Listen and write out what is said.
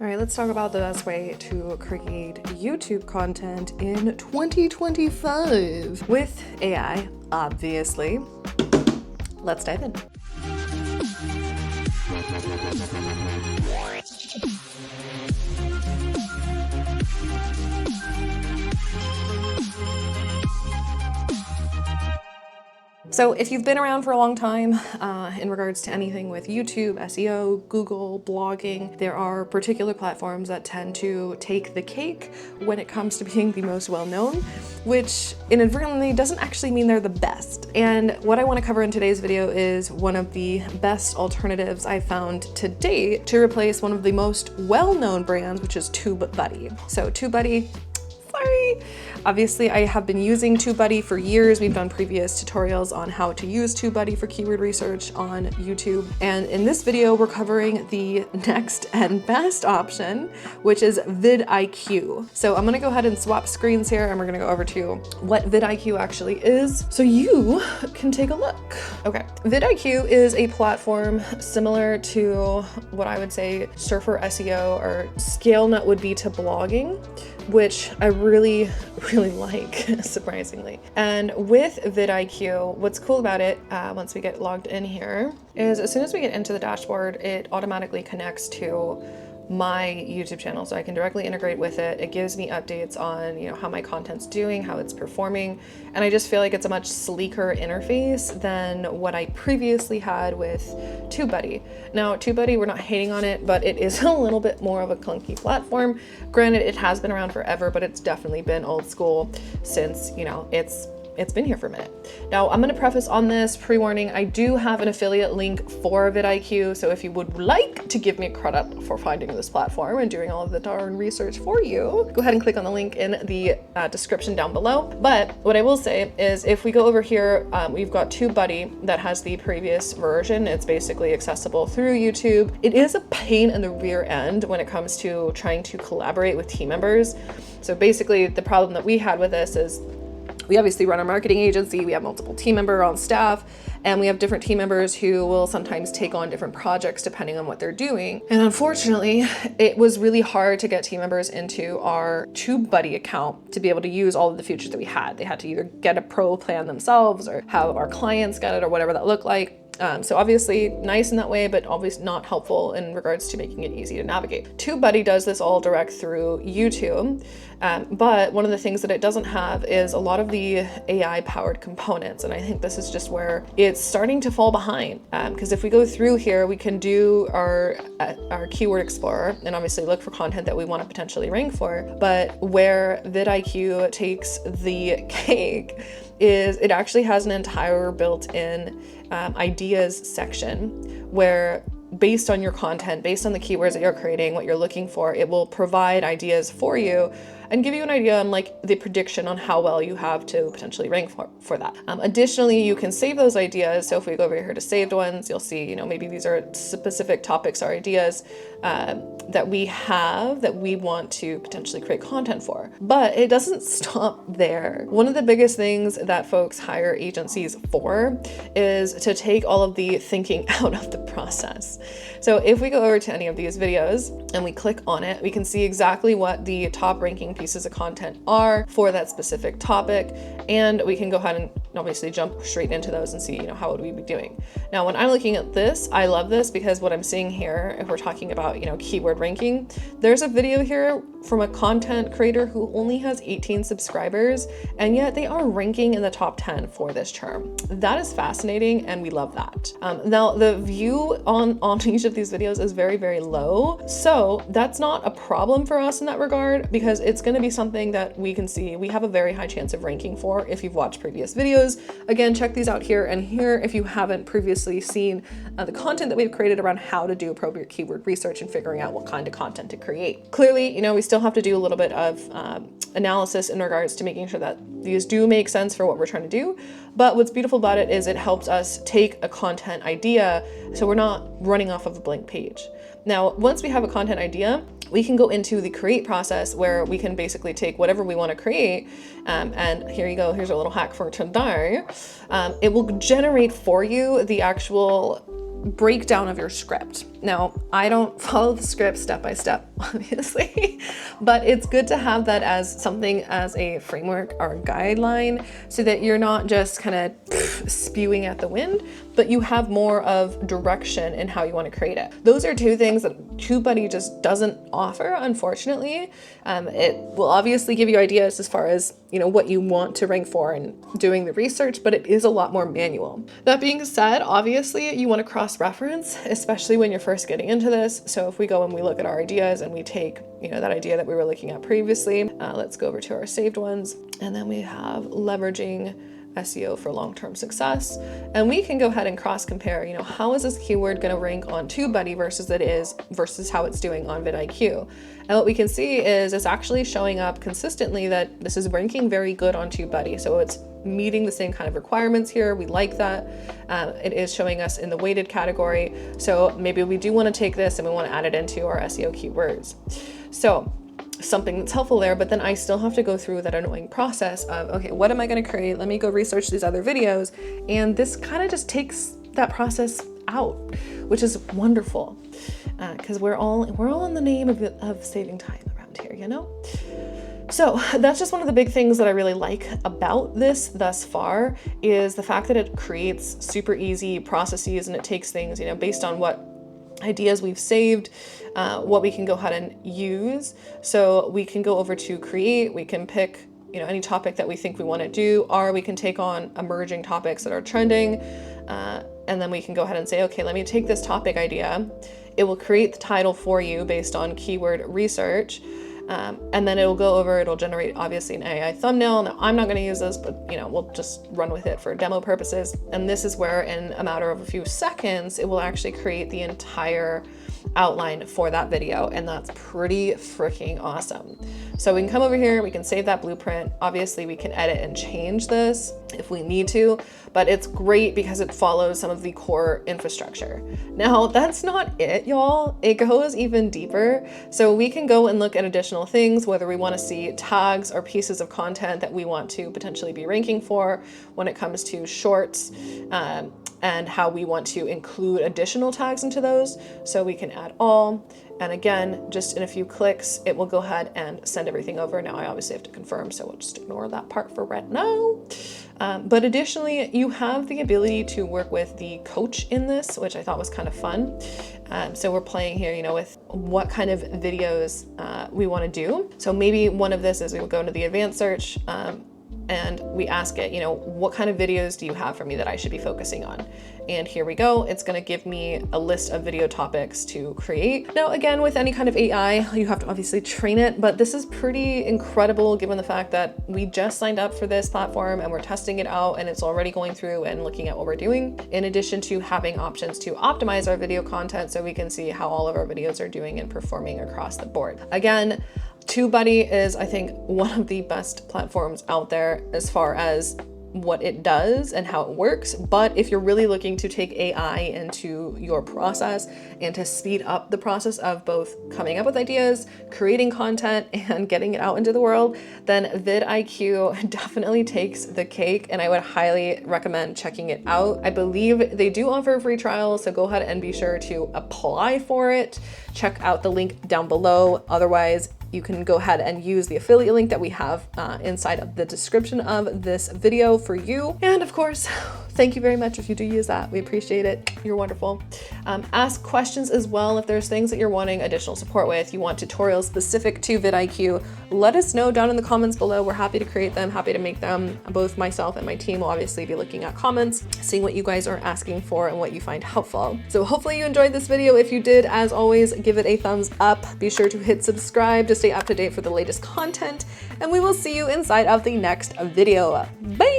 right, let's talk about the best way to create YouTube content in 2025 with AI, obviously. Let's dive in. So if you've been around for a long time in regards to anything with YouTube, SEO, Google, blogging, there are particular platforms that tend to take the cake when it comes to being the most well-known, which inadvertently doesn't actually mean they're the best. And what I want to cover in today's video is one of the best alternatives I've found to date to replace one of the most well-known brands, which is TubeBuddy. So TubeBuddy, sorry. Obviously, I have been using TubeBuddy for years. We've done previous tutorials on how to use TubeBuddy for keyword research on YouTube. And in this video, we're covering the next and best option, which is VidIQ. So I'm gonna go ahead and swap screens here and we're gonna go over to what VidIQ actually is so you can take a look. Okay, VidIQ is a platform similar to what I would say Surfer SEO or ScaleNut would be to blogging, which I really like, surprisingly. And with VidIQ, what's cool about it, once we get logged in here, is as soon as we get into the dashboard, it automatically connects to my YouTube channel, so I can directly integrate with it. It gives me updates on, how my content's doing, how it's performing, and I just feel like it's a much sleeker interface than what I previously had with TubeBuddy. Now, TubeBuddy, we're not hating on it, but it is a little bit more of a clunky platform. Granted, it has been around forever, but it's definitely been old school since, it's been here for a minute. Now, I'm gonna preface on this, pre-warning, I do have an affiliate link for VidIQ, so if you would like to give me a credit for finding this platform and doing all of the darn research for you, go ahead and click on the link in the description down below. But what I will say is if we go over here, we've got TubeBuddy that has the previous version. It's basically accessible through YouTube. It is a pain in the rear end when it comes to trying to collaborate with team members. So basically the problem that we had with this is we obviously run a marketing agency, we have multiple team members on staff, and we have different team members who will sometimes take on different projects depending on what they're doing. And unfortunately, it was really hard to get team members into our TubeBuddy account to be able to use all of the features that we had. They had to either get a pro plan themselves or have our clients get it or whatever that looked like. So obviously nice in that way, but obviously not helpful in regards to making it easy to navigate. TubeBuddy does this all direct through YouTube, but one of the things that it doesn't have is a lot of the AI powered components. And I think this is just where it's starting to fall behind. Because if we go through here, we can do our keyword explorer and obviously look for content that we want to potentially rank for. But where VidIQ takes the cake is it actually has an entire built-in ideas section where based on your content, based on the keywords that you're creating, what you're looking for, it will provide ideas for you and give you an idea on like the prediction on how well you have to potentially rank for that. Additionally, you can save those ideas. So if we go over here to saved ones, you'll see, maybe these are specific topics or ideas that we have that we want to potentially create content for. But it doesn't stop there. One of the biggest things that folks hire agencies for is to take all of the thinking out of the process. So if we go over to any of these videos and we click on it, we can see exactly what the top ranking pieces of content are for that specific topic. And we can go ahead and obviously jump straight into those and see, how would we be doing. Now, when I'm looking at this, I love this because what I'm seeing here, if we're talking about, keyword ranking, there's a video here from a content creator who only has 18 subscribers, and yet they are ranking in the top 10 for this term. That is fascinating, and we love that. Now, the view on each of these videos is very, very low, so that's not a problem for us in that regard because it's going to be something that we can see we have a very high chance of ranking for if you've watched previous videos. Again, check these out here and here if you haven't previously seen the content that we've created around how to do appropriate keyword research and figuring out what kind of content to create. Clearly, we still have to do a little bit of analysis in regards to making sure that these do make sense for what we're trying to do. But what's beautiful about it is it helps us take a content idea so we're not running off of a blank page. Now, once we have a content idea, we can go into the create process where we can basically take whatever we want to create. And here you go, here's our little hack for today. It will generate for you the actual breakdown of your script. Now, I don't follow the script step by step, obviously, but it's good to have that as something as a framework or a guideline so that you're not just kind of spewing at the wind, but you have more of direction in how you want to create it. Those are two things that TubeBuddy just doesn't offer, unfortunately. It will obviously give you ideas as far as, you know, what you want to rank for and doing the research, but it is a lot more manual. That being said, obviously you want to cross-reference, especially when you're first getting into this. So if we go and we look at our ideas and we take, you know, that idea that we were looking at previously, let's go over to our saved ones. And then we have leveraging SEO for long-term success. And we can go ahead and cross-compare, you know, how is this keyword going to rank on TubeBuddy versus how it's doing on VidIQ. And what we can see is it's actually showing up consistently that this is ranking very good on TubeBuddy. So it's meeting the same kind of requirements here. We like that. It is showing us in the weighted category. So maybe we do want to take this and we want to add it into our SEO keywords. So something that's helpful there, but then I still have to go through that annoying process of, okay, what am I going to create? Let me go research these other videos. And this kind of just takes that process out, which is wonderful. Because we're all in the name of saving time around here, you know? So that's just one of the big things that I really like about this thus far is the fact that it creates super easy processes and it takes things, you know, based on what ideas we've saved, what we can go ahead and use. So we can go over to create, we can pick, you know, any topic that we think we want to do, or we can take on emerging topics that are trending. And then we can go ahead and say, okay, let me take this topic idea. It will create the title for you based on keyword research. And then it'll generate obviously an AI thumbnail. Now I'm not going to use this, but you know, we'll just run with it for demo purposes. And this is where in a matter of a few seconds, it will actually create the entire outline for that video. And that's pretty freaking awesome. So we can come over here, we can save that blueprint. Obviously we can edit and change this if we need to, but it's great because it follows some of the core infrastructure. Now that's not it, y'all. It goes even deeper. So we can go and look at additional things, whether we want to see tags or pieces of content that we want to potentially be ranking for when it comes to shorts, and how we want to include additional tags into those. So we can add all. And again, just in a few clicks, it will go ahead and send everything over. Now I obviously have to confirm, so we'll just ignore that part for right now. But additionally, you have the ability to work with the coach in this, which I thought was kind of fun. So we're playing here, you know, with what kind of videos we want to do. So maybe one of this is we will go into the advanced search, and we ask it, you know, what kind of videos do you have for me that I should be focusing on? And here we go. It's going to give me a list of video topics to create. Now, again, with any kind of AI, you have to obviously train it, but this is pretty incredible given the fact that we just signed up for this platform and we're testing it out and it's already going through and looking at what we're doing, in addition to having options to optimize our video content so we can see how all of our videos are doing and performing across the board. Again, TubeBuddy is, I think, one of the best platforms out there as far as what it does and how it works. But if you're really looking to take AI into your process and to speed up the process of both coming up with ideas, creating content, and getting it out into the world, then VidIQ definitely takes the cake, and I would highly recommend checking it out. I believe they do offer a free trial, so go ahead and be sure to apply for it. Check out the link down below. Otherwise, you can go ahead and use the affiliate link that we have inside of the description of this video for you. And of course, thank you very much if you do use that. We appreciate it. You're wonderful. Ask questions as well. If there's things that you're wanting additional support with, you want tutorials specific to VidIQ, let us know down in the comments below. We're happy to create them, happy to make them. Both myself and my team will obviously be looking at comments, seeing what you guys are asking for and what you find helpful. So hopefully you enjoyed this video. If you did, as always, give it a thumbs up. Be sure to hit subscribe to stay up to date for the latest content, and we will see you inside of the next video. Bye!